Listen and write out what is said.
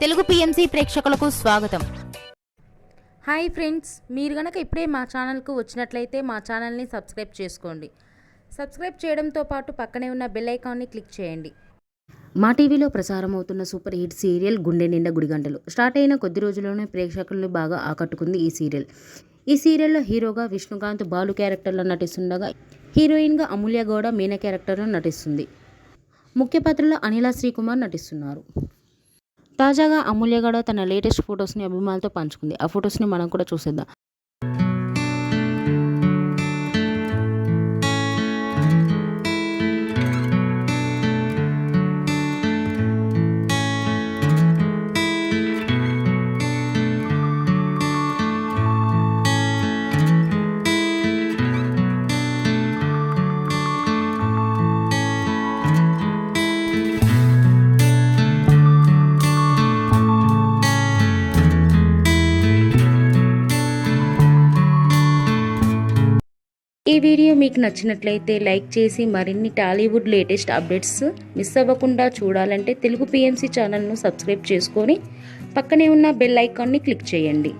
Telugu PMC ప్రేక్షకులకు స్వాగతం. Hi friends, మీరు గనక ఇప్పుడే మా ఛానల్కు వచ్చినట్లయితే మా ఛానల్ని సబ్స్క్రైబ్ చేసుకోండి. సబ్స్క్రైబ్ చేయడంతో పాటు పక్కనే ఉన్న బెల్ ఐకాన్ని క్లిక్ చేయండి. మా టీవీలో ప్రసారం అవుతున్న సూపర్ హిట్ సీరియల్ గుండె నిండా గుడిగంటలు స్టార్ట్ అయిన కొద్ది రోజుల్లోనే ప్రేక్షకులను బాగా ఆకట్టుకుంది ఈ సీరియల్. ఈ సీరియల్లో హీరోగా విష్ణుకాంత్ బాలు క్యారెక్టర్లో నటిస్తుండగా హీరోయిన్గా అమూల్య గౌడ మీనా క్యారెక్టర్లో నటిస్తుంది. ముఖ్య పాత్రలో అనిల శ్రీకుమార్ నటిస్తున్నారు. తాజాగా అమూల్య గౌడ తన లేటెస్ట్ ఫొటోస్ని అభిమానులతో పంచుకుంది. ఆ ఫొటోస్ని మనం కూడా చూసేద్దాం. ఈ వీడియో మీకు నచ్చినట్లయితే లైక్ చేసి మరిన్ని టాలీవుడ్ లేటెస్ట్ అప్డేట్స్ మిస్ అవ్వకుండా చూడాలంటే తెలుగు పిఎంసి ఛానల్ను సబ్స్క్రైబ్ చేసుకొని పక్కనే ఉన్న బెల్ ఐకాన్ని క్లిక్ చేయండి.